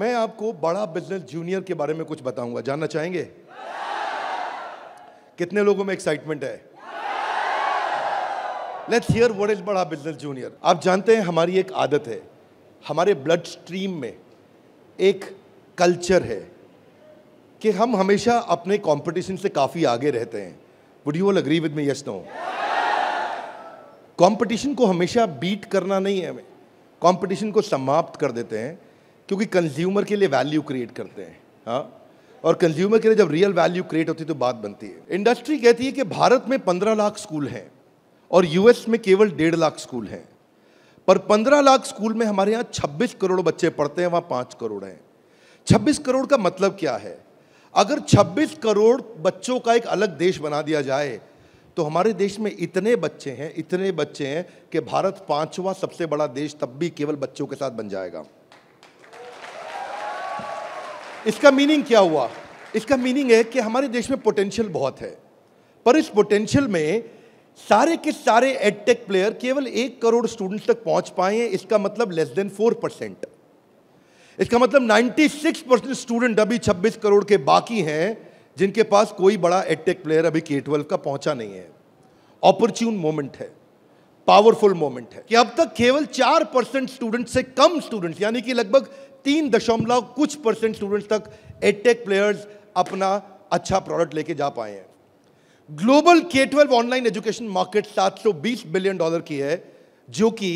मैं आपको बड़ा बिजनेस जूनियर के बारे में कुछ बताऊंगा, जानना चाहेंगे? कितने लोगों में एक्साइटमेंट है? लेट्स हियर व्हाट इज बड़ा बिजनेस जूनियर। आप जानते हैं हमारी एक आदत है, हमारे ब्लड स्ट्रीम में एक कल्चर है कि हम हमेशा अपने कंपटीशन से काफी आगे रहते हैं। Would you all agree with me? Yes no? Competition को हमेशा बीट करना नहीं है, हमें कंपटीशन को समाप्त कर देते हैं, क्योंकि कंज्यूमर के लिए वैल्यू क्रिएट करते हैं। हाँ, और कंज्यूमर के लिए जब रियल वैल्यू क्रिएट होती है तो बात बनती है। इंडस्ट्री कहती है कि भारत में 15 लाख स्कूल हैं और यूएस में केवल 1.5 लाख स्कूल हैं, पर 15 लाख स्कूल में हमारे यहाँ 26 करोड़ बच्चे पढ़ते हैं, वहां 5 करोड़ हैं। 26 करोड़ का मतलब क्या है? अगर 26 करोड़ बच्चों का एक अलग देश बना दिया जाए तो हमारे देश में इतने बच्चे हैं कि भारत 5वां सबसे बड़ा देश तब भी केवल बच्चों के साथ बन जाएगा। इसका मीनिंग क्या हुआ? इसका मीनिंग है कि हमारे देश में पोटेंशियल बहुत है, पर इस पोटेंशियल में सारे के सारे एडटेक प्लेयर केवल 1 करोड़ स्टूडेंट्स तक पहुंच पाए हैं। इसका मतलब लेस देन 4%। इसका मतलब 96% स्टूडेंट अभी 26 करोड़ के बाकी हैं जिनके पास कोई बड़ा एडटेक प्लेयर अभी K-12 का पहुंचा नहीं है। ऑपर्च्यून मोमेंट है, पावरफुल मोमेंट है कि अब तक केवल 4% स्टूडेंट से कम स्टूडेंट्स, यानी कि लगभग 3% स्टूडेंट्स तक एडटेक प्लेयर्स अपना अच्छा प्रोडक्ट लेके जा पाए हैं। Global K-12 online education market $720 billion की है, जो कि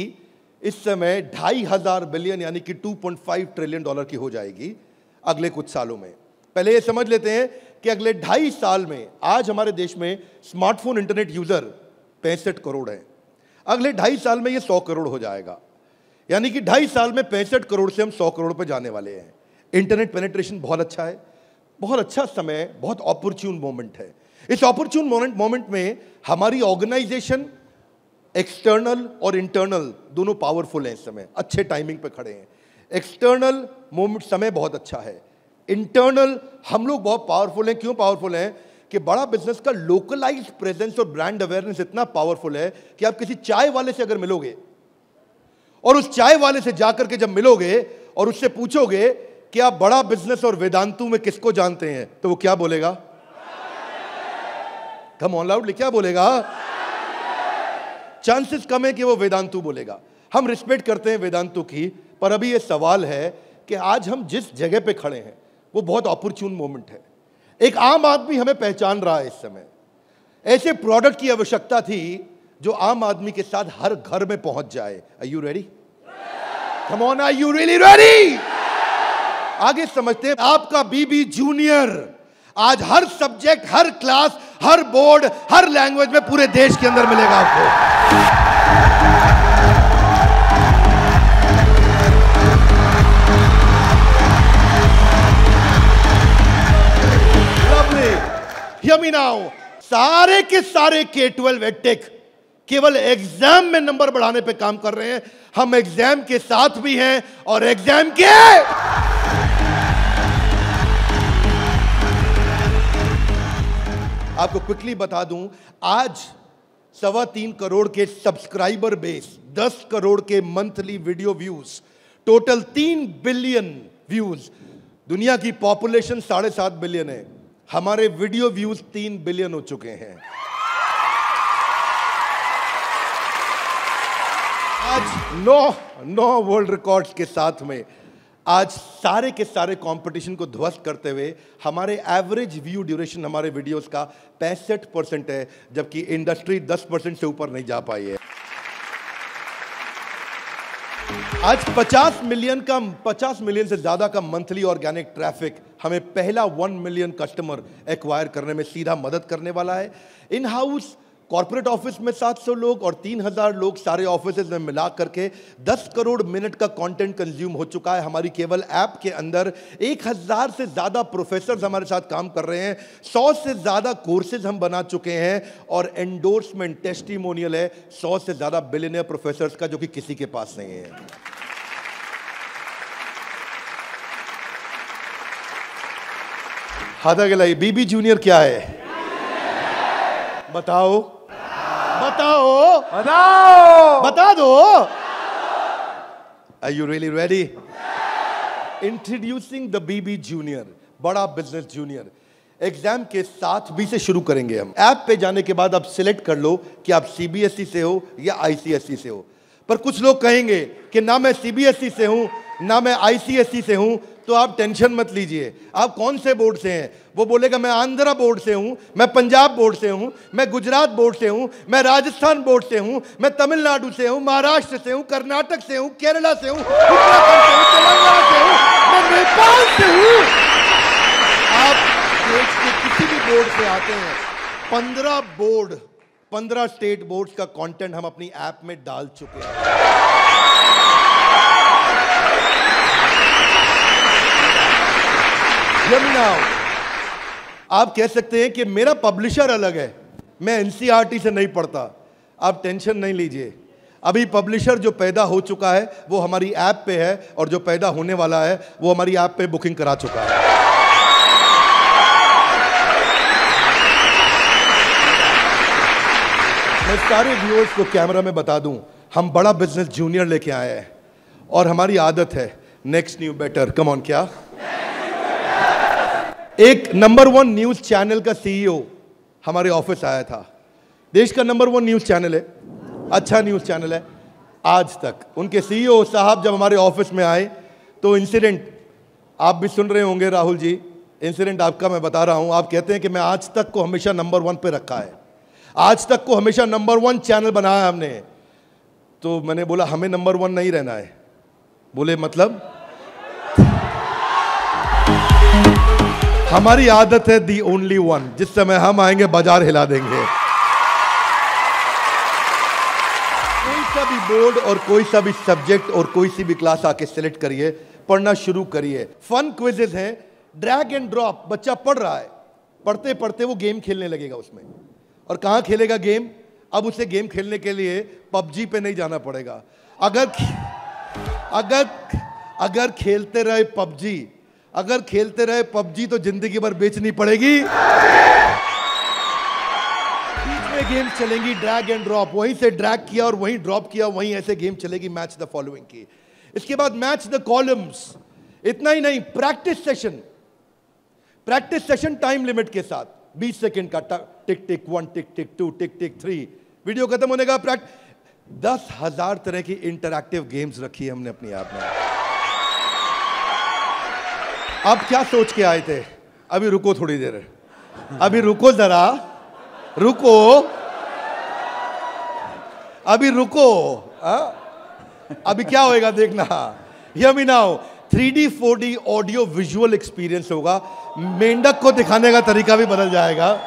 इस समय 2,500 बिलियन यानी कि $2.5 ट्रिलियन की हो जाएगी अगले कुछ सालों में। पहले ये समझ लेते हैं कि अगले 2.5 साल में आज हमारे देश में स्मार्टफोन इंटरनेट यूजर 65 करोड़ हैं। अगले 2.5 साल में ये 100 करोड़ हो जाएगा, यानी कि 2.5 साल में 65 करोड़ से हम 100 करोड़ पे जाने वाले हैं। इंटरनेट पेनिट्रेशन बहुत अच्छा है, बहुत अच्छा समय, बहुत अपॉर्चुन मोमेंट है। इस अपॉर्चुन मोमेंट में हमारी ऑर्गेनाइजेशन एक्सटर्नल और इंटरनल दोनों पावरफुल हैं। इस समय अच्छे टाइमिंग पे खड़े हैं। एक्सटर्नल मोमेंट समय बहुत अच्छा है, इंटरनल हम लोग बहुत पावरफुल हैं। क्यों पावरफुल हैं? कि बड़ा बिजनेस का लोकलाइज्ड प्रेजेंस और ब्रांड अवेयरनेस इतना पावरफुल है कि आप किसी चाय वाले से अगर मिलोगे और उस चाय वाले से जाकर के जब मिलोगे और उससे पूछोगे कि आप बड़ा बिजनेस और वेदांतु में किसको जानते हैं, तो वो क्या बोलेगा? कम ऑन लाउडली, क्या बोलेगा? चांसेस कम है कि वो वेदांतु बोलेगा। हम रिस्पेक्ट करते हैं वेदांतु की, पर अभी ये सवाल है कि आज हम जिस जगह पे खड़े हैं वो बहुत अपॉर्चुन मोमेंट है। एक आम आदमी हमें पहचान रहा है इस समय। ऐसे प्रोडक्ट की आवश्यकता थी जो आम आदमी के साथ हर घर में पहुंच जाए। Are you ready? Come on, are you really ready? आगे समझते हैं। आपका बीबी जूनियर आज हर सब्जेक्ट, हर क्लास, हर बोर्ड, हर लैंग्वेज में पूरे देश के अंदर मिलेगा आपको। Hear me now, सारे के सारे K-12 एडटेक केवल एग्जाम में नंबर बढ़ाने पे काम कर रहे हैं। हम एग्जाम के साथ भी हैं और एग्जाम के आपको क्विकली बता दूं, आज 3.25 करोड़ के सब्सक्राइबर बेस, 10 करोड़ के monthly video views, total 3 billion views. दुनिया की पॉपुलेशन 7.5 बिलियन है, हमारे वीडियो व्यूज 3 बिलियन हो चुके हैं। आज 9 वर्ल्ड रिकॉर्ड्स के साथ में आज सारे के सारे कंपटीशन को ध्वस्त करते हुए हमारे एवरेज व्यू ड्यूरेशन हमारे वीडियोस का 65% है, जबकि इंडस्ट्री 10% से ऊपर नहीं जा पाई है। आज 50 मिलियन से ज्यादा का मंथली ऑर्गेनिक ट्रैफिक हमें पहला 1 मिलियन कस्टमर एक्वायर करने में सीधा मदद करने वाला है। इन हाउस कॉर्पोरेट ऑफिस में 700 लोग और 3,000 लोग सारे ऑफिसेज में मिला करके 10 करोड़ मिनट का कंटेंट कंज्यूम हो चुका है। हमारी केवल ऐप के अंदर 1,000 से ज्यादा प्रोफेसर्स हमारे साथ काम कर रहे हैं। 100 से ज्यादा कोर्सेज हम बना चुके हैं और एंडोर्समेंट टेस्टिमोनियल है 100 से ज्यादा बिलियनियर प्रोफेसर्स का, जो कि किसी के पास नहीं है। हाथ आगे लाइए। बीबी जूनियर क्या है? बताओ बताओ बताओ, बता दो। Are you really ready? Introducing the BB junior, बड़ा बिजनेस जूनियर। एग्जाम के साथ बी से शुरू करेंगे हम। ऐप पे जाने के बाद आप सिलेक्ट कर लो कि आप सीबीएसई से हो या आईसीएसई से हो। पर कुछ लोग कहेंगे कि ना मैं सीबीएसई से हूं ना मैं आईसीएसई से हूं, तो आप टेंशन मत लीजिए। आप कौन से बोर्ड से हैं? वो बोलेगा मैं आंध्रा बोर्ड से हूं, मैं पंजाब बोर्ड से हूं, मैं गुजरात बोर्ड से हूं, मैं राजस्थान बोर्ड से हूं, मैं तमिलनाडु से हूं, महाराष्ट्र से हूं, कर्नाटक से हूं, केरला से हूं, उत्तराखंड से हूं, तेलंगाना से हूं, मैं नेपाल से हूं। आप देश के किसी भी बोर्ड से आते हैं, 15 स्टेट बोर्ड्स का कंटेंट हम अपनी ऐप में डाल चुके हैं। आप कह सकते हैं कि मेरा पब्लिशर अलग है, मैं एनसीईआरटी से नहीं पढ़ता। आप टेंशन नहीं लीजिए, अभी पब्लिशर जो पैदा हो चुका है वो हमारी ऐप पे है, और जो पैदा होने वाला है वो हमारी ऐप पे बुकिंग करा चुका है। मैं सारे व्यूअर्स को कैमरा में बता दूं, हम बड़ा बिजनेस जूनियर लेके आए हैं, और हमारी आदत है next new better. Come on, क्या एक नंबर 1 न्यूज चैनल का सीईओ हमारे ऑफिस आया था। देश का नंबर 1 न्यूज चैनल है, अच्छा न्यूज चैनल है। आज तक उनके सीईओ साहब जब हमारे ऑफिस में आए तो इंसिडेंट आप भी सुन रहे होंगे राहुल जी, इंसिडेंट आपका मैं बता रहा हूं। आप कहते हैं कि मैं आज तक को हमेशा नंबर 1 पे रखा है, आज तक को हमेशा नंबर 1 चैनल बनाया हमने। तो मैंने बोला हमें नंबर 1 नहीं रहना है। बोले मतलब? हमारी आदत है दी ओनली वन, जिस समय हम आएंगे बाजार हिला देंगे। कोई सा भी बोर्ड और कोई सा भी सब्जेक्ट और कोई सी भी क्लास आके सिलेक्ट करिए, पढ़ना शुरू करिए। फन क्विजेज हैं, ड्रैग एंड ड्रॉप। बच्चा पढ़ रहा है, पढ़ते पढ़ते वो गेम खेलने लगेगा उसमें। और कहां खेलेगा गेम? अब उसे गेम खेलने के लिए पबजी पे नहीं जाना पड़ेगा। अगर खेलते रहे पबजी तो जिंदगी भर बेचनी पड़ेगी। बीच में गेम चलेंगी ड्रैग एंड ड्रॉप, वहीं से ड्रैग किया और वहीं ड्रॉप किया, वहीं ऐसे गेम चलेगी मैच द फॉलोइंग की। इसके बाद मैच द कॉलम्स। इतना ही नहीं, प्रैक्टिस सेशन टाइम लिमिट के साथ 20 सेकंड का, टिक टिक 1, टिक टिक 2, टिक टिक 3, वीडियो खत्म होने का 10,000 तरह की इंटरैक्टिव गेम्स रखी है हमने अपनी ऐप में। आप क्या सोच के आए थे? अभी रुको थोड़ी देर, अभी रुको जरा, अभी रुको। अभी क्या होएगा देखना। Hear me now, 3D 4D audio visual experience होगा। मेंढक को दिखाने का तरीका भी बदल जाएगा।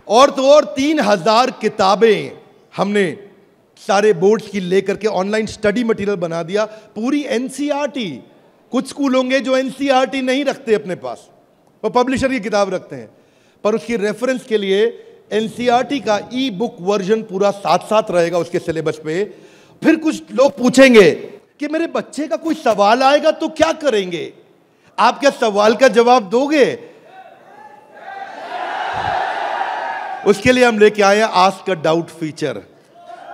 और तो और 3000 किताबें हमने सारे बोर्ड्स की लेकर के ऑनलाइन स्टडी मटेरियल बना दिया, पूरी एनसीईआरटी। कुछ स्कूल होंगे जो एनसीईआरटी नहीं रखते अपने पास, वो पब्लिशर की किताब रखते हैं, पर उसकी रेफरेंस के लिए एनसीईआरटी का ई बुक वर्जन पूरा साथ साथ रहेगा उसके सिलेबस पे। फिर कुछ लोग पूछेंगे कि मेरे बच्चे का कोई सवाल आएगा तो क्या करेंगे? आप क्या सवाल का जवाब दोगे? उसके लिए हम लेके आए हैं आस्क अ डाउट फीचर।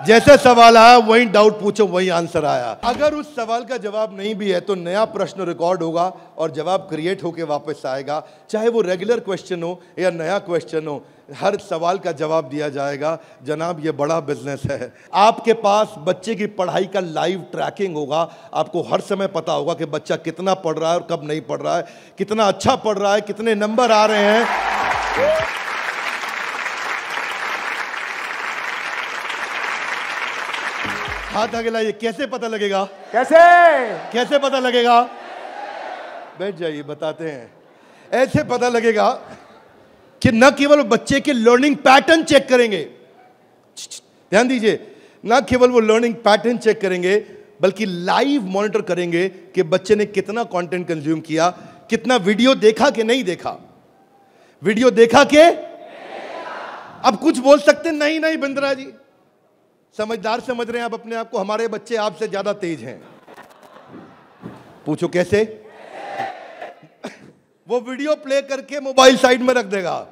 जैसे सवाल आया वही डाउट पूछो, वही आंसर आया। अगर उस सवाल का जवाब नहीं भी है तो नया प्रश्न रिकॉर्ड होगा और जवाब क्रिएट होके वापस आएगा। चाहे वो रेगुलर क्वेश्चन हो या नया क्वेश्चन हो, हर सवाल का जवाब दिया जाएगा। जनाब, ये बड़ा बिजनेस है। आपके पास बच्चे की पढ़ाई का लाइव ट्रैकिंग होगा। आपको हर समय पता होगा कि बच्चा कितना पढ़ रहा है और कब नहीं पढ़ रहा है, कितना अच्छा पढ़ रहा है, कितने नंबर आ रहे हैं। हाथ आगे लाइए। कैसे पता लगेगा? कैसे पता लगेगा? बैठ जाइए, बताते हैं। ऐसे पता लगेगा कि न केवल बच्चे के लर्निंग पैटर्न चेक करेंगे, ध्यान दीजिए, न केवल वो लर्निंग पैटर्न चेक करेंगे बल्कि लाइव मॉनिटर करेंगे कि बच्चे ने कितना कंटेंट कंज्यूम किया, कितना वीडियो देखा कि नहीं देखा। वीडियो देखा कि अब कुछ बोल सकते नहीं, नहीं बिंद्रा जी, समझदार समझ रहे हैं आप अपने आप को, हमारे बच्चे आपसे ज्यादा तेज हैं। पूछो कैसे? वो वीडियो प्ले करके मोबाइल साइड में रख देगा,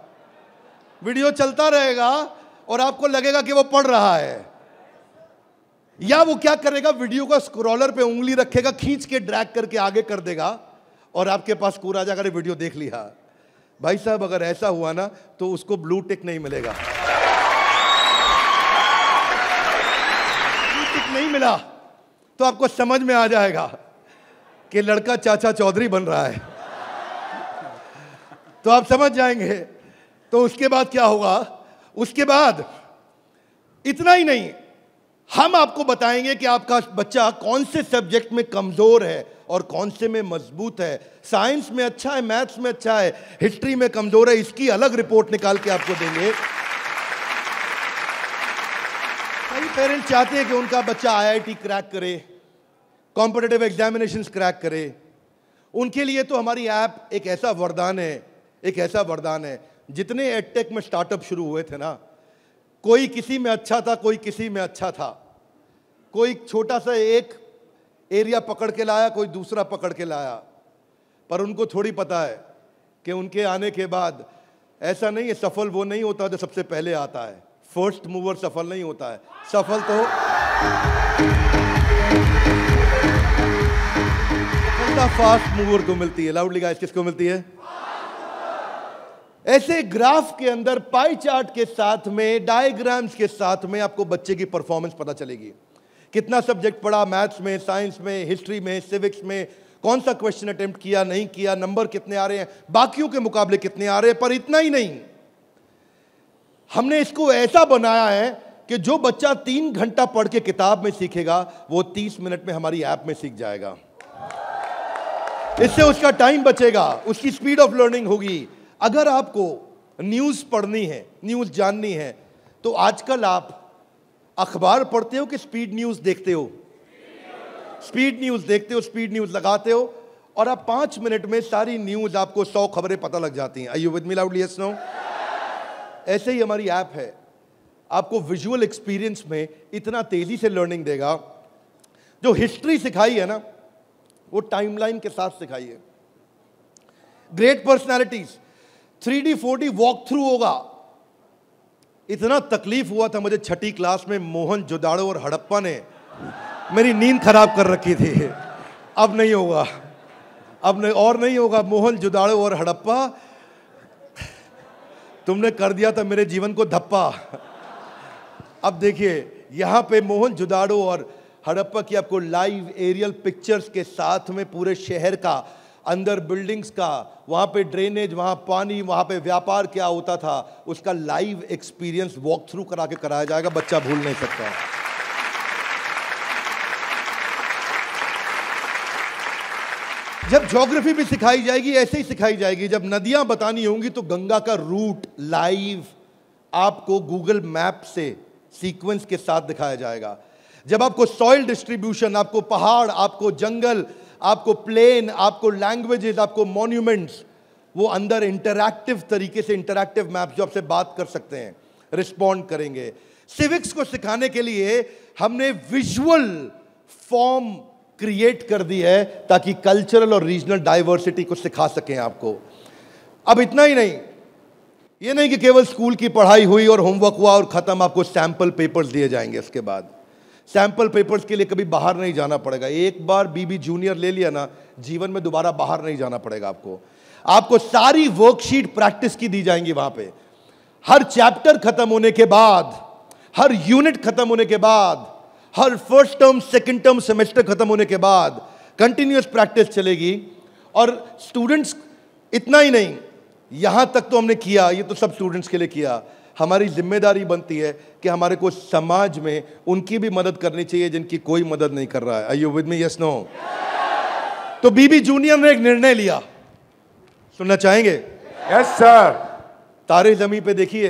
वीडियो चलता रहेगा और आपको लगेगा कि वो पढ़ रहा है। या वो क्या करेगा, वीडियो का स्क्रॉलर पे उंगली रखेगा, खींच के ड्रैग करके आगे कर देगा और आपके पास स्कोर आ जाएगा, वीडियो देख लिया। भाई साहब अगर ऐसा हुआ ना तो उसको ब्लू टिक नहीं मिलेगा। ब्लू टिक नहीं मिला तो आपको समझ में आ जाएगा कि लड़का चाचा चौधरी बन रहा है, तो आप समझ जाएंगे। तो उसके बाद क्या होगा, उसके बाद इतना ही नहीं, हम आपको बताएंगे कि आपका बच्चा कौन से सब्जेक्ट में कमजोर है और कौन से में मजबूत है। साइंस में अच्छा है, मैथ्स में अच्छा है, हिस्ट्री में कमजोर है, इसकी अलग रिपोर्ट निकाल के आपको देंगे। कई पेरेंट्स चाहते हैं कि उनका बच्चा आईआईटी क्रैक करे, कॉम्पिटिटिव एग्जामिनेशंस क्रैक करे। उनके लिए तो हमारी ऐप एक ऐसा वरदान है, एक ऐसा वरदान है। जितने एडटेक में स्टार्टअप शुरू हुए थे ना, कोई किसी में अच्छा था, कोई किसी में अच्छा था, कोई छोटा सा एक एरिया पकड़ के लाया, कोई दूसरा पकड़ के लाया, पर उनको थोड़ी पता है कि उनके आने के बाद ऐसा नहीं है, सफल वो नहीं होता जो सबसे पहले आता है। फर्स्ट मूवर सफल नहीं होता है, सफल तो फास्ट मूवर को मिलती है। लाउडली गाइस, किसको मिलती है? ऐसे ग्राफ के अंदर पाई चार्ट के साथ में, डायग्राम्स के साथ में आपको बच्चे की परफॉर्मेंस पता चलेगी। कितना सब्जेक्ट पढ़ा, मैथ्स में, साइंस में, हिस्ट्री में, सिविक्स में, कौन सा क्वेश्चन अटेम्प्ट किया, नहीं किया, नंबर कितने आ रहे हैं, बाकियों के मुकाबले कितने आ रहे हैं। पर इतना ही नहीं, हमने इसको ऐसा बनाया है कि जो बच्चा 3 घंटा पढ़ के किताब में सीखेगा, वो 30 मिनट में हमारी ऐप में सीख जाएगा। इससे उसका टाइम बचेगा, उसकी स्पीड ऑफ लर्निंग होगी। अगर आपको न्यूज पढ़नी है, न्यूज जाननी है, तो आजकल आप अखबार पढ़ते हो कि स्पीड न्यूज देखते हो? स्पीड न्यूज देखते हो, स्पीड न्यूज लगाते हो और आप 5 मिनट में सारी न्यूज, आपको 100 खबरें पता लग जाती हैं। Are you with me loudly? Yes, no? ऐसे ही हमारी ऐप है, आपको विजुअल एक्सपीरियंस में इतना तेजी से लर्निंग देगा। जो हिस्ट्री सिखाई है ना, वो टाइमलाइन के साथ सिखाई है। Great personalities 3D 4D walk through होगा। इतना तकलीफ हुआ था मुझे 6ठी क्लास में, मोहन जोदाड़ो और हड़प्पा ने मेरी नींद खराब कर रखी थी। अब नहीं होगा, अब नहीं, और नहीं होगा। मोहन जोदाड़ो और हड़प्पा, तुमने कर दिया था मेरे जीवन को धप्पा। अब देखिए, यहां पे मोहन जोदाड़ो और हड़प्पा की आपको लाइव एरियल पिक्चर्स के साथ में पूरे शहर का, अंदर बिल्डिंग्स का, वहां पे ड्रेनेज, वहां पानी, वहां पे व्यापार क्या होता था, उसका लाइव एक्सपीरियंस वॉक थ्रू करा के कराया जाएगा। बच्चा भूल नहीं सकता। जब ज्योग्राफी भी सिखाई जाएगी, ऐसे ही सिखाई जाएगी। जब नदियां बतानी होंगी तो गंगा का रूट लाइव आपको गूगल मैप से सीक्वेंस के साथ दिखाया जाएगा। जब आपको सॉइल डिस्ट्रीब्यूशन, आपको पहाड़, आपको जंगल, आपको प्लेन, आपको लैंग्वेजेस, आपको मॉन्यूमेंट्स, वो अंदर इंटरैक्टिव तरीके से, इंटरैक्टिव मैप जो आपसे बात कर सकते हैं, रिस्पॉन्ड करेंगे। सिविक्स को सिखाने के लिए हमने विजुअल फॉर्म क्रिएट कर दी है ताकि कल्चरल और रीजनल डाइवर्सिटी को सिखा सकें आपको। अब इतना ही नहीं, ये नहीं कि केवल स्कूल की पढ़ाई हुई और होमवर्क हुआ और खत्म, आपको सैंपल पेपर्स दिए जाएंगे। इसके बाद सैंपल पेपर्स के लिए कभी बाहर नहीं जाना पड़ेगा। एक बार बीबी जूनियर ले लिया ना, जीवन में दोबारा बाहर नहीं जाना पड़ेगा आपको। आपको सारी वर्कशीट प्रैक्टिस की दी जाएंगी वहां पे। हर चैप्टर खत्म होने के बाद, हर यूनिट खत्म होने के बाद, हर first term, second term, semester खत्म होने के बाद कंटिन्यूअस प्रैक्टिस चलेगी। और स्टूडेंट्स, इतना ही नहीं, यहां तक तो हमने किया, ये तो सब स्टूडेंट्स के लिए किया। हमारी जिम्मेदारी बनती है कि हमारे को समाज में उनकी भी मदद करनी चाहिए जिनकी कोई मदद नहीं कर रहा है। Are you with me? Yes, no? तो बीबी जूनियर ने एक निर्णय लिया, सुनना चाहेंगे? Yes sir. तारे जमीन पे देखिए।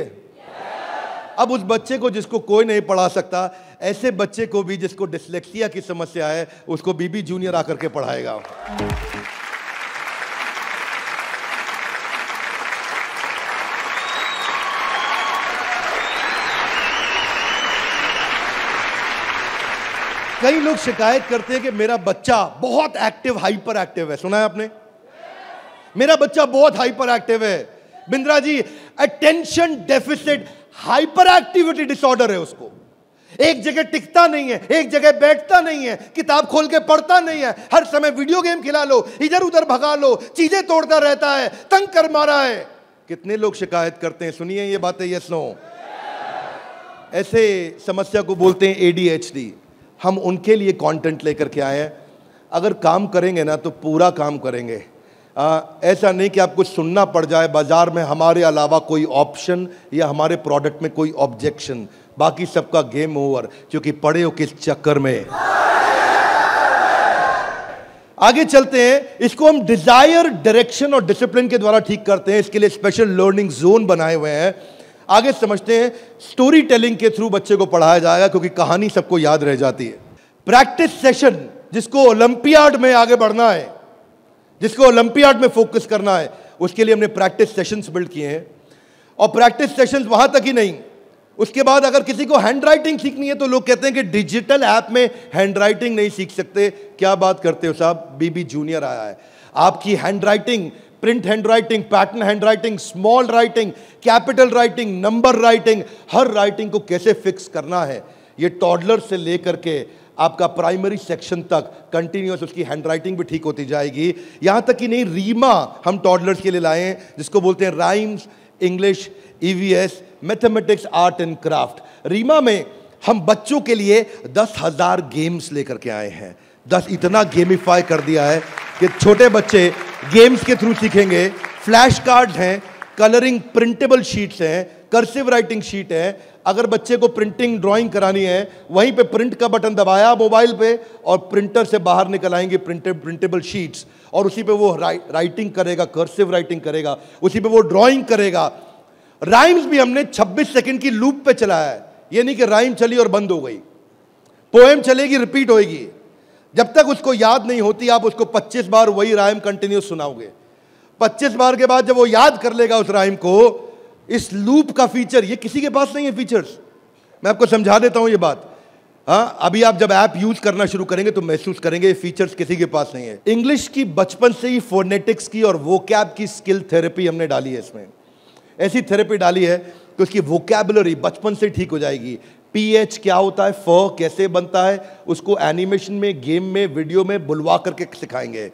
अब उस बच्चे को जिसको कोई नहीं पढ़ा सकता, ऐसे बच्चे को भी जिसको डिसलेक्सिया की समस्या है, उसको बीबी जूनियर आकर के पढ़ाएगा। कई लोग शिकायत करते हैं कि मेरा बच्चा बहुत एक्टिव, हाइपर एक्टिव है। सुना है आपने? मेरा बच्चा बहुत हाइपर एक्टिव है। Bindra ji, attention deficit hyper activity disorder है उसको। एक जगह टिकता नहीं है, एक जगह बैठता नहीं है, किताब खोल के पढ़ता नहीं है, हर समय वीडियो गेम खिला लो, इधर उधर भगा लो, चीजें तोड़ता रहता है, तंग कर मारा है। कितने लोग शिकायत करते हैं, सुनिए ये बातें, यस नो। ऐसे समस्या को बोलते हैं ADHD। हम उनके लिए कंटेंट लेकर के आए हैं। अगर काम करेंगे ना तो पूरा काम करेंगे। ऐसा नहीं कि आपको सुनना पड़ जाए बाजार में हमारे अलावा कोई ऑप्शन या हमारे प्रोडक्ट में कोई ऑब्जेक्शन, बाकी सबका गेम ओवर, क्योंकि पड़े हो किस चक्कर में। आगे चलते हैं। इसको हम डिजायर, डायरेक्शन और डिसिप्लिन के द्वारा ठीक करते हैं। इसके लिए स्पेशल लर्निंग जोन बनाए हुए हैं। आगे समझते हैं। स्टोरी टेलिंग के थ्रू बच्चे को पढ़ाया जाएगा, क्योंकि कहानी सबको याद रह जाती है। प्रैक्टिस सेशन, जिसको ओलंपियाड में आगे बढ़ना है, जिसको ओलंपियाड में फोकस करना है, उसके लिए हमने प्रैक्टिस सेशंस बिल्ड किए हैं। और प्रैक्टिस सेशंस वहां तक ही नहीं, उसके बाद अगर किसी को हैंड राइटिंग सीखनी है तो लोग कहते हैं कि डिजिटल ऐप में हैंड राइटिंग नहीं सीख सकते। क्या बात करते हो साहब, BB जूनियर आया है। आपकी handwriting, print handwriting, pattern handwriting, small writing, capital writing, number writing, हर राइटिंग को कैसे फिक्स करना है, ये टॉडलर से लेकर के आपका प्राइमरी सेक्शन तक कंटिन्यूअस उसकी हैंड राइटिंग भी ठीक होती जाएगी। यहां तक कि नहीं, रीमा हम टॉडलर्स के लिए लाए हैं, जिसको बोलते हैं rhymes, English, EVS, mathematics, art and craft. Reema में हम बच्चों के लिए 10,000 गेम्स लेकर के आए हैं। 10 इतना गेमिफाई कर दिया है कि छोटे बच्चे गेम्स के थ्रू सीखेंगे। फ्लैश कार्ड्स हैं, कलरिंग प्रिंटेबल शीट्स हैं, कर्सिव राइटिंग शीट है। अगर बच्चे को प्रिंटिंग ड्राइंग करानी है, वहीं पे प्रिंट का बटन दबाया मोबाइल पे और प्रिंटर से बाहर निकल आएंगे प्रिंटेबल शीट्स, और उसी पे वो राइटिंग करेगा, कर्सिव राइटिंग करेगा, उसी पे वो ड्राइंग करेगा। राइम्स भी हमने 26 सेकंड की लूप पे चलाया है। ये नहीं कि राइम चली और बंद हो गई, पोएम चलेगी, रिपीट होएगी। जब तक उसको याद नहीं होती आप उसको 25 बार वही राइम कंटिन्यूस सुनाओगे। 25 बार के बाद जब वो याद कर लेगा उस राइम को, इस लूप का फीचर, ये किसी के पास नहीं है फीचर्स। मैं आपको समझा देता हूं ये बात। हाँ, अभी आप जब ऐप यूज करना शुरू करेंगे तो महसूस करेंगे ये फीचर्स किसी के पास नहीं है। इंग्लिश की बचपन से ही फोनेटिक्स की और वोकैब की स्किल थेरेपी हमने डाली है इसमें। ऐसी थेरेपी डाली है कि उसकी वोकैबुलरी बचपन से ठीक हो जाएगी। PH क्या होता है, फ कैसे बनता है, उसको एनिमेशन में, गेम में, वीडियो में बुलवा करके सिखाएंगे।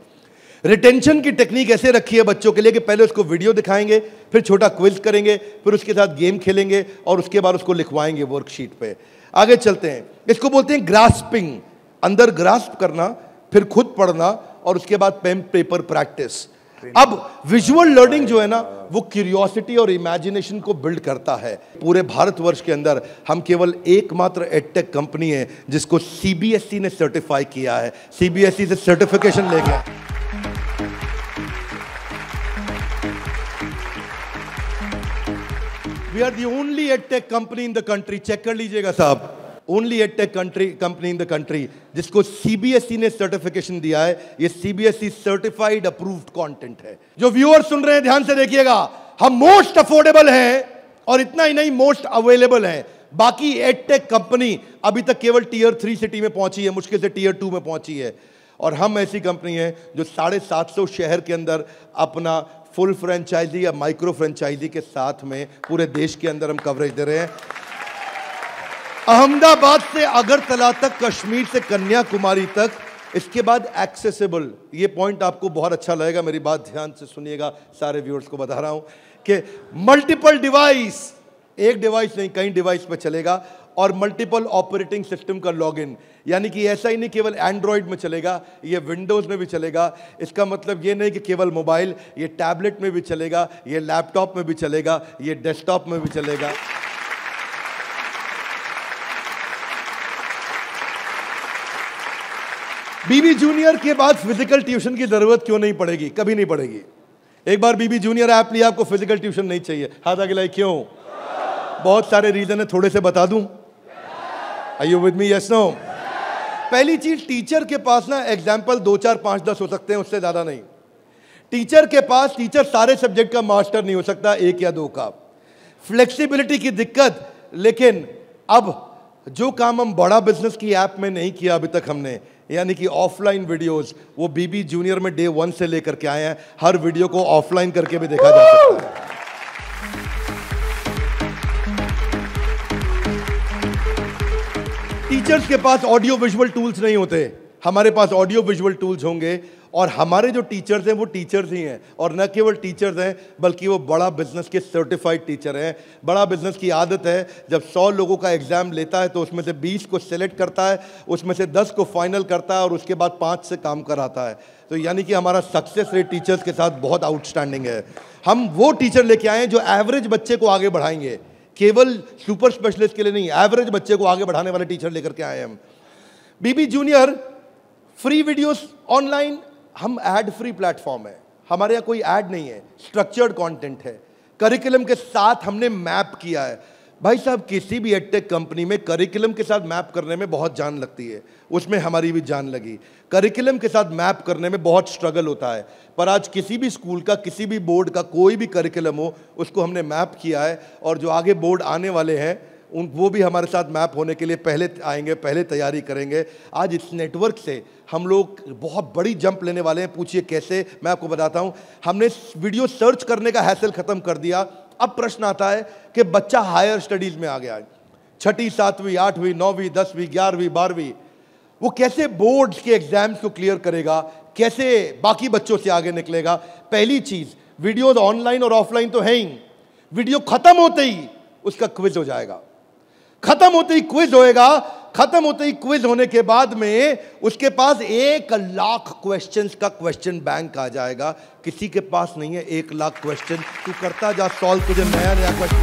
रिटेंशन की टेक्निक ऐसे रखी है बच्चों के लिए कि पहले उसको वीडियो दिखाएंगे, फिर छोटा क्विज करेंगे, फिर उसके साथ गेम खेलेंगे और उसके बाद उसको लिखवाएंगे वर्कशीट पे। आगे चलते हैं। इसको बोलते हैं ग्रास्पिंग, अंदर ग्रास्प करना, फिर खुद पढ़ना और उसके बाद पेन पेपर प्रैक्टिस। अब विजुअल लर्निंग जो है ना, वो क्यूरियोसिटी और इमेजिनेशन को बिल्ड करता है। पूरे भारतवर्ष के अंदर हम केवल एकमात्र एडटेक कंपनी है जिसको CBSE ने सर्टिफाई किया है। CBSE से सर्टिफिकेशन ले गया। We are the only edtech company in the country, check कर लीजिएगा साहब, only edtech company in the country जिसको CBSE ने सर्टिफिकेशन दिया है। ये CBSE सर्टिफाइड अप्रूव्ड कंटेंट है। जो व्यूअर सुन रहे हैं ध्यान से देखिएगा, हम मोस्ट अफोर्डेबल हैं और इतना ही नहीं, मोस्ट अवेलेबल हैं। बाकी एडटेक कंपनी अभी तक केवल Tier 3 सिटी में पहुंची है, मुश्किल से Tier 2 में पहुंची है। और हम ऐसी कंपनी है जो 750 शहर के अंदर अपना फुल फ्रेंचाइजी या माइक्रो फ्रेंचाइजी के साथ में पूरे देश के अंदर हम कवरेज दे रहे हैं। अहमदाबाद से अगरतला तक, कश्मीर से कन्याकुमारी तक, इसके बाद एक्सेसिबल। ये पॉइंट आपको बहुत अच्छा लगेगा, मेरी बात ध्यान से सुनिएगा, सारे व्यूअर्स को बता रहा हूं कि मल्टीपल डिवाइस, एक डिवाइस नहीं कई डिवाइस पे चलेगा, और मल्टीपल ऑपरेटिंग सिस्टम का लॉगिन। यानी कि ऐसा ही नहीं केवल एंड्रॉइड में चलेगा, ये विंडोज में भी चलेगा। इसका मतलब ये नहीं कि केवल मोबाइल, ये टैबलेट में भी चलेगा, ये लैपटॉप में भी चलेगा, ये डेस्कटॉप में भी चलेगा। BB जूनियर के बाद फिजिकल ट्यूशन की जरूरत क्यों नहीं पड़ेगी? कभी नहीं पड़ेगी। एक बार BB जूनियर ऐप लिया, आपको फिजिकल ट्यूशन नहीं चाहिए। हाथ आगे लाइए, क्यों? बहुत सारे रीजन है, थोड़े से बता दूं। Are you with me? Yes, no? पहली चीज, टीचर के पास ना एग्जाम्पल 2, 4, 5, 10 हो सकते हैं, उससे ज्यादा नहीं। टीचर के पास, टीचर सारे सब्जेक्ट का मास्टर नहीं हो सकता, 1 या 2 का। फ्लेक्सिबिलिटी की दिक्कत। लेकिन अब जो काम हम बड़ा बिजनेस की ऐप में नहीं किया अभी तक हमने, यानी कि ऑफलाइन वीडियोस, वो BB जूनियर में Day 1 से लेकर के आए हैं। हर वीडियो को ऑफलाइन करके भी देखा जा सकता है। टीचर्स के पास ऑडियो विजुअल टूल्स नहीं होते, हमारे पास ऑडियो विजुअल टूल्स होंगे। और हमारे जो टीचर्स हैं वो टीचर्स ही हैं, और न केवल टीचर्स हैं बल्कि वो बड़ा बिजनेस के सर्टिफाइड टीचर हैं। बड़ा बिजनेस की आदत है, जब 100 लोगों का एग्जाम लेता है तो उसमें से 20 को सिलेक्ट करता है, उसमें से 10 को फाइनल करता है और उसके बाद 5 से काम कराता है। तो यानी कि हमारा सक्सेस रेट टीचर्स के साथ बहुत आउटस्टैंडिंग है। हम वो टीचर लेके आए हैं जो एवरेज बच्चे को आगे बढ़ाएंगे, केवल सुपर स्पेशलिस्ट के लिए नहीं, एवरेज बच्चे को आगे बढ़ाने वाले टीचर लेकर के आए हैं हम। बीबी जूनियर फ्री वीडियोस ऑनलाइन, हम एड फ्री प्लेटफॉर्म है, हमारे यहाँ कोई ऐड नहीं है, स्ट्रक्चर्ड कंटेंट है, करिकुलम के साथ हमने मैप किया है। भाई साहब, किसी भी एडटेक कंपनी में करिकुलम के साथ मैप करने में बहुत जान लगती है, उसमें हमारी भी जान लगी। करिकुलम के साथ मैप करने में बहुत स्ट्रगल होता है, पर आज किसी भी स्कूल का, किसी भी बोर्ड का कोई भी करिकुलम हो, उसको हमने मैप किया है। और जो आगे बोर्ड आने वाले हैं वो भी हमारे साथ मैप होने के लिए पहले आएंगे, पहले तैयारी करेंगे। आज इस नेटवर्क से हम लोग बहुत बड़ी जंप लेने वाले हैं। पूछिए कैसे, मैं आपको बताता हूं। हमने वीडियो सर्च करने का हैसल खत्म कर दिया। अब प्रश्न आता है कि बच्चा हायर स्टडीज में आ गया है, 6ठी 7वीं 8वीं 9वीं 10वीं 11वीं 12वीं, वो कैसे बोर्ड्स के एग्जाम्स को क्लियर करेगा, कैसे बाकी बच्चों से आगे निकलेगा। पहली चीज, वीडियोज ऑनलाइन और ऑफलाइन तो है ही, वीडियो खत्म होते ही उसका क्विज हो जाएगा, खत्म होते ही क्विज होएगा, खत्म होते ही क्विज होने के बाद में उसके पास 1 लाख क्वेश्चंस का क्वेश्चन बैंक आ जाएगा। किसी के पास नहीं है 1 लाख क्वेश्चन। तू करता जा सॉल्व, तुझे नया नया क्वेश्चन,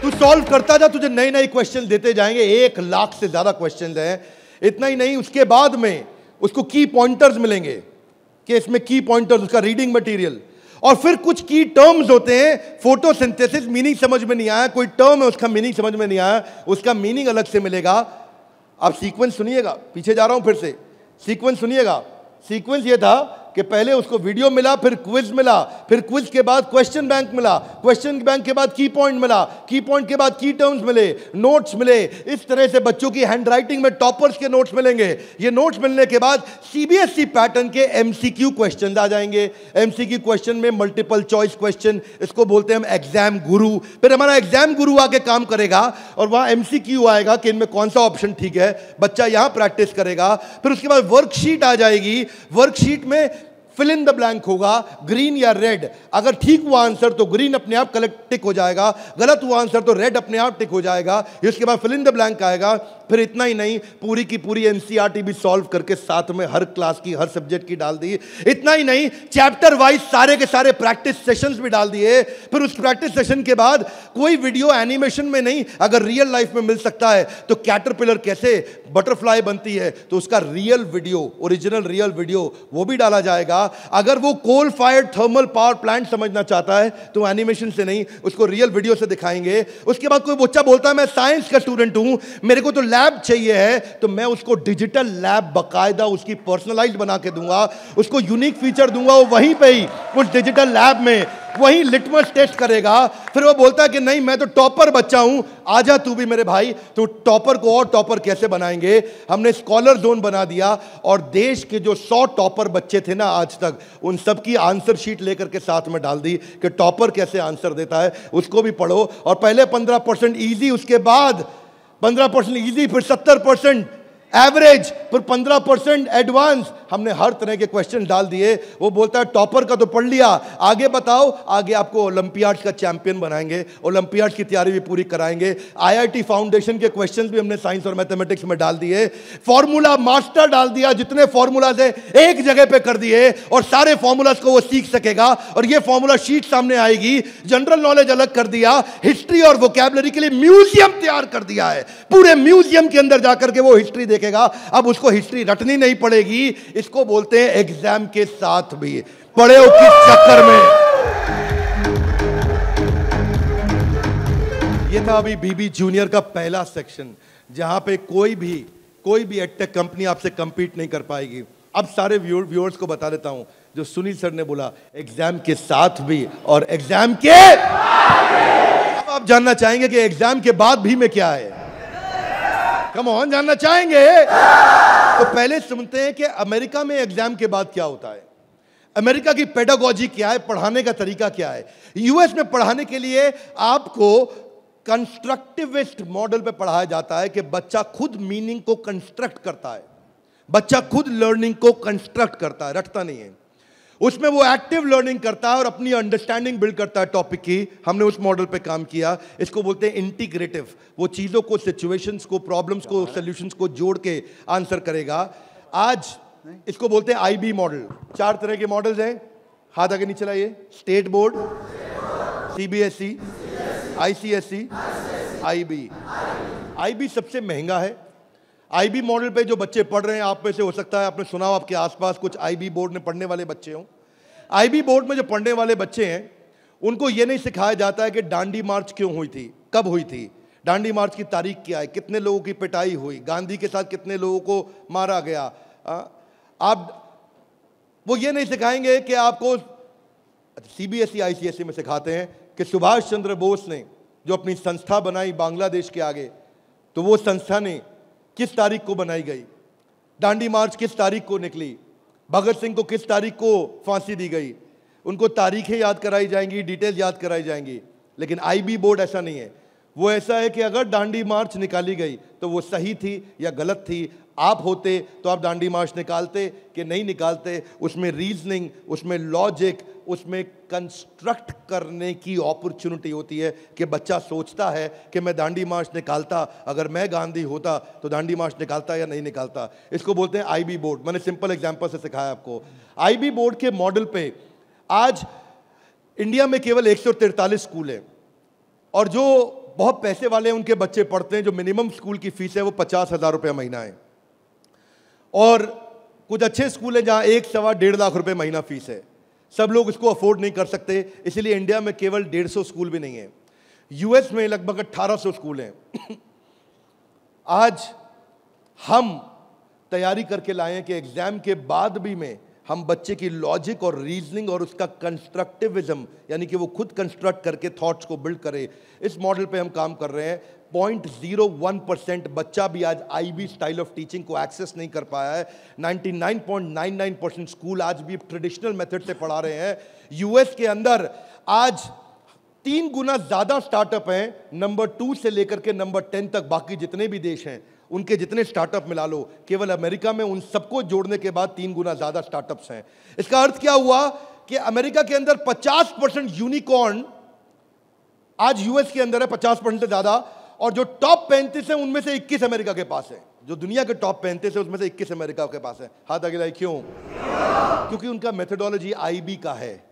तू सॉल्व करता जा, तुझे नए नए क्वेश्चन देते जाएंगे। 1 लाख से ज्यादा क्वेश्चन हैं। इतना ही नहीं, उसके बाद में उसको की पॉइंटर्स मिलेंगे कि इसमें की पॉइंटर्स, उसका रीडिंग मटेरियल, और फिर कुछ की टर्म्स होते हैं। फोटोसिंथेसिस मीनिंग समझ में नहीं आया, कोई टर्म है उसका मीनिंग समझ में नहीं आया, उसका मीनिंग अलग से मिलेगा। अब सीक्वेंस सुनिएगा, पीछे जा रहा हूं फिर से, सीक्वेंस सुनिएगा। सीक्वेंस ये था कि पहले उसको वीडियो मिला, फिर क्विज मिला, फिर क्विज के बाद क्वेश्चन बैंक मिला, क्वेश्चन बैंक के बाद की पॉइंट मिला, की पॉइंट के बाद की टर्म्स मिले, नोट्स मिले। इस तरह से बच्चों की हैंडराइटिंग में टॉपर्स के नोट्स मिलेंगे। ये नोट्स मिलने के बाद सीबीएसई पैटर्न के एमसीक्यू क्वेश्चन आ जाएंगे। एमसीक्यू क्वेश्चन में मल्टीपल चॉइस क्वेश्चन, इसको बोलते हैं हम एग्जाम गुरु। फिर हमारा एग्जाम गुरु आके काम करेगा और वहां एमसीक्यू आएगा कि इनमें कौन सा ऑप्शन ठीक है, बच्चा यहां प्रैक्टिस करेगा। फिर उसके बाद वर्कशीट आ जाएगी, वर्कशीट में फिल इन द ब्लैंक होगा, ग्रीन या रेड। अगर ठीक हुआ आंसर तो ग्रीन अपने आप कलेक्ट टिक हो जाएगा, गलत हुआ आंसर तो रेड अपने आप टिक हो जाएगा। इसके बाद फिल इन द ब्लैंक आएगा। फिर इतना ही नहीं, पूरी की पूरी एनसीईआरटी भी सॉल्व करके साथ में हर क्लास की, हर सब्जेक्ट की डाल दी। इतना ही नहीं, चैप्टर वाइज सारे के सारे प्रैक्टिस सेशंस भी डाल दिए। फिर उस प्रैक्टिस सेशन के बाद कोई वीडियो एनिमेशन में नहीं, अगर रियल लाइफ में मिल सकता है तो कैटरपिलर कैसे बटरफ्लाई बनती है तो उसका real video, original real video वो भी डाला जाएगा। अगर वो coal fired thermal power plant समझना चाहता है तो एनिमेशन से नहीं, उसको रियल वीडियो से दिखाएंगे। उसके बाद कोई बच्चा बोलता है मैं साइंस का स्टूडेंट हूं, मेरे को तो लैब चाहिए है, तो मैं उसको डिजिटल लैब बकायदा उसकी पर्सनलाइज बना के दूंगा, उसको यूनिक फीचर दूंगा। वो वहीं पे ही उस डिजिटल लैब में वहीं लिटमस टेस्ट करेगा। फिर वो बोलता है कि नहीं मैं तो टॉपर बच्चा हूं, आजा तू भी मेरे भाई। तो टॉपर को और टॉपर कैसे बनाएंगे, हमने स्कॉलर जोन बना दिया और देश के जो 100 टॉपर बच्चे थे ना आज तक, उन सब की आंसर शीट लेकर के साथ में डाल दी कि टॉपर कैसे आंसर देता है, उसको भी पढ़ो। और पहले 15% इजी, उसके बाद 15% इजी, फिर 70% एवरेज, फिर 15% एडवांस। हमने हर तरह के क्वेश्चन डाल दिए। वो बोलता है टॉपर का तो पढ़ लिया, आगे बताओ। आगे आपको ओलंपियाड्स का चैंपियन बनाएंगे, ओलंपियाड्स की तैयारी भी पूरी कराएंगे। आईआईटी फाउंडेशन के क्वेश्चंस भी हमने साइंस और मैथमेटिक्स में डाल दिए। फॉर्मूला मास्टर डाल दिया, जितने फॉर्मूलाज है एक जगह पे कर दिए और सारे फॉर्मूलाज को वो सीख सकेगा। और ये फॉर्मूला शीट सामने आएगी। जनरल नॉलेज अलग कर दिया, हिस्ट्री और वोकैबुलरी के लिए म्यूजियम तैयार कर दिया है। पूरे म्यूजियम के अंदर जाकर के वो हिस्ट्री देखेगा। अब उसको हिस्ट्री रटनी नहीं पड़ेगी। इसको बोलते हैं एग्जाम के साथ भी पढ़े हो किस चक्कर में। ये था अभी बीबी जूनियर का पहला सेक्शन, जहां पे कोई भी एडटेक कंपनी आपसे कंपीट नहीं कर पाएगी। अब सारे व्यूअर्स को बता देता हूं, जो सुनील सर ने बोला एग्जाम के साथ भी और एग्जाम के, अब आप जानना चाहेंगे कि एग्जाम के बाद भी में क्या है। कम ऑन, जानना चाहेंगे तो पहले सुनते हैं कि अमेरिका में एग्जाम के बाद क्या होता है, अमेरिका की पेडागोजी क्या है, पढ़ाने का तरीका क्या है। यूएस में पढ़ाने के लिए आपको कंस्ट्रक्टिविस्ट मॉडल पे पढ़ाया जाता है कि बच्चा खुद मीनिंग को कंस्ट्रक्ट करता है, बच्चा खुद लर्निंग को कंस्ट्रक्ट करता है, रटता नहीं है। उसमें वो एक्टिव लर्निंग करता है और अपनी अंडरस्टैंडिंग बिल्ड करता है टॉपिक की। हमने उस मॉडल पे काम किया। इसको बोलते हैं इंटीग्रेटिव। वो चीजों को, सिचुएशंस को, प्रॉब्लम्स को, सॉल्यूशंस को जोड़ के आंसर करेगा। आज इसको बोलते हैं आईबी मॉडल। 4 तरह के मॉडल्स हैं, हाथ आगे नीचे लाइए। State board, CBSE, ICSE, IB. IB सबसे महंगा है। आईबी मॉडल पे जो बच्चे पढ़ रहे हैं, आप में से हो सकता है आपने सुना हो, आपके आसपास कुछ आईबी बोर्ड में पढ़ने वाले बच्चे हों। आईबी बोर्ड में जो पढ़ने वाले बच्चे हैं, उनको ये नहीं सिखाया जाता है कि दांडी मार्च क्यों हुई थी, कब हुई थी, दांडी मार्च की तारीख क्या है, कितने लोगों की पिटाई हुई, गांधी के साथ कितने लोगों को मारा गया। आप वो ये नहीं सिखाएंगे कि आपको, सीबीएसई आईसीएसई में सिखाते हैं कि सुभाष चंद्र बोस ने जो अपनी संस्था बनाई बांग्लादेश के आगे, तो वो संस्था ने किस तारीख को बनाई गई, दांडी मार्च किस तारीख को निकली, भगत सिंह को किस तारीख को फांसी दी गई। उनको तारीखें याद कराई जाएंगी, डिटेल याद कराई जाएंगी। लेकिन आईबी बोर्ड ऐसा नहीं है। वो ऐसा है कि अगर दांडी मार्च निकाली गई तो वो सही थी या गलत थी। आप होते तो आप दांडी मार्च निकालते कि नहीं निकालते। उसमें रीजनिंग, उसमें लॉजिक, उसमें कंस्ट्रक्ट करने की अपॉर्चुनिटी होती है कि बच्चा सोचता है कि मैं दांडी मार्च निकालता, अगर मैं गांधी होता तो दांडी मार्च निकालता या नहीं निकालता। इसको बोलते हैं आईबी बोर्ड। मैंने सिंपल एग्जांपल से सिखाया आपको। आईबी बोर्ड के मॉडल पे आज इंडिया में केवल 143 स्कूल हैं, और जो बहुत पैसे वाले उनके बच्चे पढ़ते हैं। जो मिनिमम स्कूल की फीस है वो 50,000 रुपये महीना है, और कुछ अच्छे स्कूल हैं जहां 1, सवा 1.5 लाख रुपए महीना फीस है। सब लोग इसको अफोर्ड नहीं कर सकते, इसलिए इंडिया में केवल 150 स्कूल भी नहीं है। यूएस में लगभग 1800 स्कूल हैं। आज हम तैयारी करके लाए हैं कि एग्जाम के बाद भी में हम बच्चे की लॉजिक और रीजनिंग और उसका कंस्ट्रक्टिविज्म, यानी कि वो खुद कंस्ट्रक्ट करके थॉट्स को बिल्ड करे, इस मॉडल पे हम काम कर रहे हैं। 0.01% बच्चा भी आज आईबी स्टाइल ऑफ टीचिंग को एक्सेस नहीं कर पाया है। 99.99% स्कूल आज भी ट्रेडिशनल मेथड से पढ़ा रहे हैं। यूएस के अंदर आज 3 गुना ज्यादा स्टार्टअप हैं, नंबर 2 से लेकर के नंबर 10 तक। बाकी जितने भी देश हैं उनके जितने स्टार्टअप मिला लो, केवल अमेरिका में उन सबको जोड़ने के बाद 3 गुना ज्यादा स्टार्टअप्स हैं। इसका अर्थ क्या हुआ कि अमेरिका के अंदर 50% यूनिकॉर्न आज यूएस के अंदर है, 50% से ज्यादा। और जो टॉप 35 है उनमें से 21 अमेरिका के पास है। जो दुनिया के टॉप 35 है उसमें से 21 अमेरिका के पास है। हाथ आगे लाइए। क्यों? क्योंकि उनका मेथोडोलॉजी आईबी का है।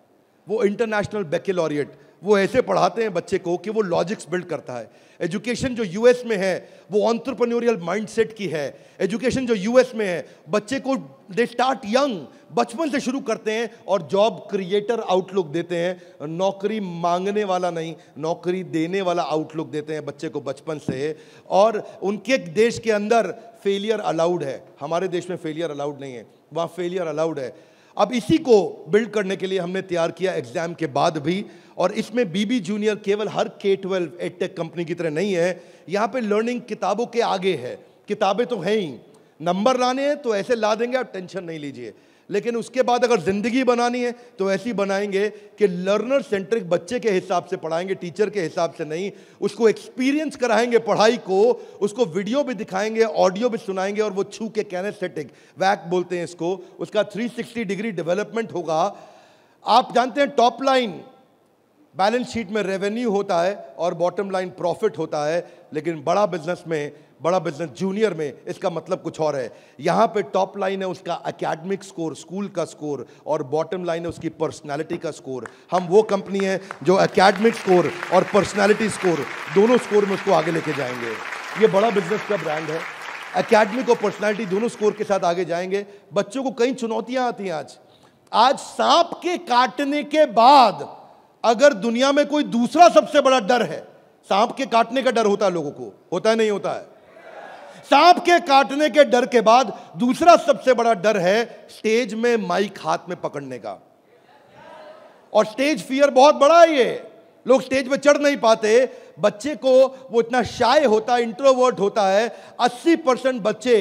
वो इंटरनेशनल बैकलॉरिएट, वो ऐसे पढ़ाते हैं बच्चे को कि वो लॉजिक्स बिल्ड करता है। एजुकेशन जो यूएस में है वो एंटरप्रेन्योरियल माइंडसेट की है। एजुकेशन जो यूएस में है, बच्चे को दे स्टार्ट यंग, बचपन से शुरू करते हैं और जॉब क्रिएटर आउटलुक देते हैं। नौकरी मांगने वाला नहीं, नौकरी देने वाला आउटलुक देते हैं बच्चे को बचपन से। और उनके देश के अंदर फेलियर अलाउड है, हमारे देश में फेलियर अलाउड नहीं है, वहाँ फेलियर अलाउड है। अब इसी को बिल्ड करने के लिए हमने तैयार किया एग्जाम के बाद भी। और इसमें बीबी जूनियर केवल हर K-12 एडटेक कंपनी की तरह नहीं है। यहाँ पे लर्निंग किताबों के आगे है। किताबें तो हैं ही, नंबर लाने हैं तो ऐसे ला देंगे, आप टेंशन नहीं लीजिए। लेकिन उसके बाद अगर जिंदगी बनानी है तो ऐसी बनाएंगे कि लर्नर सेंट्रिक बच्चे के हिसाब से पढ़ाएंगे, टीचर के हिसाब से नहीं। उसको एक्सपीरियंस कराएंगे पढ़ाई को, उसको वीडियो भी दिखाएंगे, ऑडियो भी सुनाएंगे, और वो छू के कैनेस्थेटिक, वैक बोलते हैं इसको, उसका 360 डिग्री डेवलपमेंट होगा। आप जानते हैं टॉप लाइन बैलेंस शीट में रेवेन्यू होता है और बॉटम लाइन प्रॉफिट होता है, लेकिन बड़ा बिजनेस में, बड़ा बिजनेस जूनियर में इसका मतलब कुछ और है। यहाँ पे टॉप लाइन है उसका एकेडमिक स्कोर, स्कूल का स्कोर, और बॉटम लाइन है उसकी पर्सनालिटी का स्कोर। हम वो कंपनी है जो एकेडमिक स्कोर और पर्सनालिटी स्कोर, दोनों स्कोर में उसको आगे लेके जाएंगे। ये बड़ा बिजनेस का ब्रांड है। एकेडमिक और पर्सनालिटी दोनों स्कोर के साथ आगे जाएंगे। बच्चों को कई चुनौतियां आती हैं। आज सांप के काटने के बाद अगर दुनिया में कोई दूसरा सबसे बड़ा डर है, सांप के काटने का डर होता है लोगों को, होता है नहीं होता है? सांप के काटने के डर के बाद दूसरा सबसे बड़ा डर है स्टेज में माइक हाथ में पकड़ने का। और स्टेज फियर बहुत बड़ा है। ये लोग स्टेज पे चढ़ नहीं पाते। बच्चे को वो इतना शाय होता है, इंट्रोवर्ट होता है। 80% बच्चे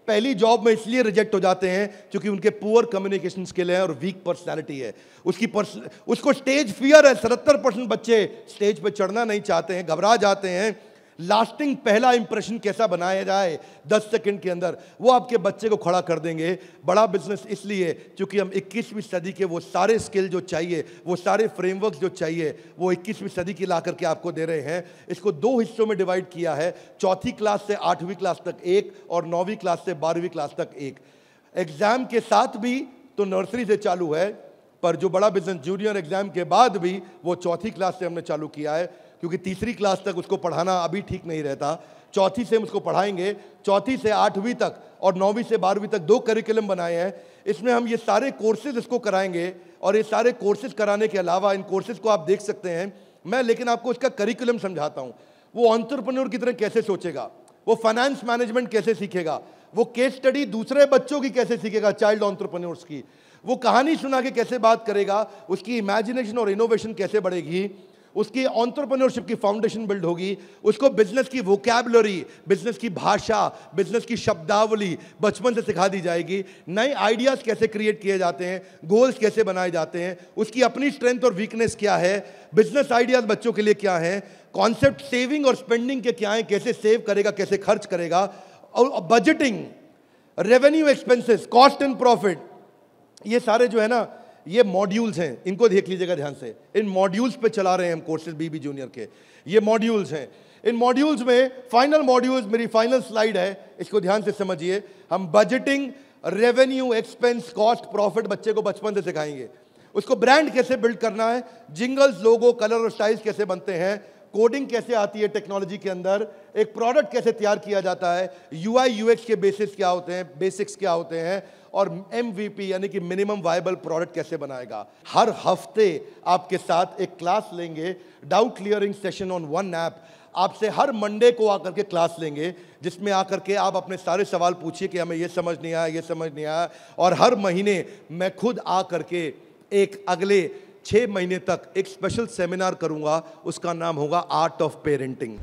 पहली जॉब में इसलिए रिजेक्ट हो जाते हैं क्योंकि उनके पुअर कम्युनिकेशन स्किल है और वीक पर्सनालिटी है। उसको स्टेज फियर है। 77% बच्चे स्टेज पे चढ़ना नहीं चाहते हैं, घबरा जाते हैं। लास्टिंग पहला इंप्रेशन कैसा बनाया जाए 10 सेकंड के अंदर, वो आपके बच्चे को खड़ा कर देंगे। बड़ा बिजनेस इसलिए क्योंकि हम 21वीं सदी के वो सारे स्किल जो चाहिए, वो सारे फ्रेमवर्क जो चाहिए, वो 21वीं सदी की ला करके आपको दे रहे हैं। इसको 2 हिस्सों में डिवाइड किया है, 4th क्लास से 8वीं क्लास तक एक और 9वीं क्लास से 12वीं क्लास तक एक। एग्जाम के साथ भी तो नर्सरी से चालू है, पर जो बड़ा बिजनेस जूनियर एग्जाम के बाद भी वो 4th क्लास से हमने चालू किया है, क्योंकि 3री क्लास तक उसको पढ़ाना अभी ठीक नहीं रहता। 4th से हम उसको पढ़ाएंगे, 4th से 8वीं तक और 9वीं से 12वीं तक 2 करिकुलम बनाए हैं। इसमें हम ये सारे कोर्सेज इसको कराएंगे और ये सारे कोर्सेज कराने के अलावा इन कोर्सेज को आप देख सकते हैं मैं, लेकिन आपको इसका करिकुलम समझाता हूँ। वो एंटरप्रेन्योर की तरह कैसे सोचेगा, वो फाइनेंस मैनेजमेंट कैसे सीखेगा, वो केस स्टडी दूसरे बच्चों की कैसे सीखेगा, चाइल्ड एंटरप्रेन्योर्स की, वो कहानी सुना के कैसे बात करेगा, उसकी इमेजिनेशन और इनोवेशन कैसे बढ़ेगी, उसकी एंटरप्रेन्योरशिप की फाउंडेशन बिल्ड होगी, उसको बिजनेस की वोकैबुलरी, बिजनेस की भाषा, बिजनेस की शब्दावली बचपन से सिखा दी जाएगी। नए आइडियाज कैसे क्रिएट किए जाते हैं, गोल्स कैसे बनाए जाते हैं, उसकी अपनी स्ट्रेंथ और वीकनेस क्या है, बिजनेस आइडियाज बच्चों के लिए क्या है, कॉन्सेप्ट सेविंग और स्पेंडिंग के क्या है, कैसे सेव करेगा, कैसे खर्च करेगा, और budgeting, revenue expenses, cost and profit, ये सारे जो है ना ये मॉड्यूल्स हैं, इनको देख लीजिएगा ध्यान से। इन मॉड्यूल्स पे चला रहे हैं हम कोर्सेज बीबी जूनियर के, ये मॉड्यूल्स हैं। इन मॉड्यूल्स में फाइनल मॉड्यूल्स, मेरी फाइनल स्लाइड है, इसको ध्यान से समझिए। हम budgeting, revenue, expense, cost, profit बच्चे को बचपन से सिखाएंगे। उसको ब्रांड कैसे बिल्ड करना है, जिंगल्स, लोगो, कलर और स्टाइल्स कैसे बनते हैं, कोडिंग कैसे आती है टेक्नोलॉजी के अंदर, एक प्रोडक्ट कैसे तैयार किया जाता है, यूआई यूएक्स के बेसिस क्या होते हैं, बेसिक्स क्या होते हैं, और एमवीपी यानी कि मिनिमम वायबल प्रोडक्ट कैसे बनाएगा। हर हफ्ते आपके साथ एक क्लास लेंगे, doubt clearing session on one app. आपसे हर मंडे को आकर के क्लास लेंगे, जिसमें आकर के आप अपने सारे सवाल पूछिए कि हमें ये समझ नहीं आया, ये समझ नहीं आया। और हर महीने मैं खुद आकर के एक अगले 6 महीने तक एक स्पेशल सेमिनार करूंगा, उसका नाम होगा आर्ट ऑफ पेरेंटिंग।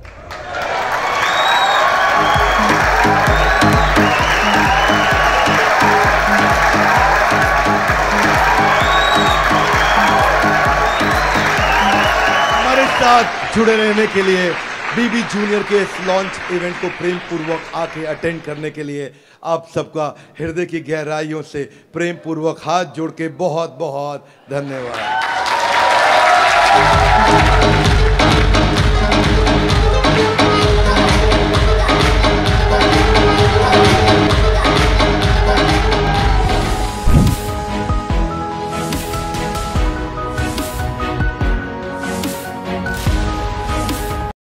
हमारे साथ जुड़े रहने के लिए, बीबी जूनियर के इस लॉन्च इवेंट को प्रेम पूर्वक आके अटेंड करने के लिए आप सबका हृदय की गहराइयों से प्रेम पूर्वक हाथ जोड़ के बहुत बहुत धन्यवाद।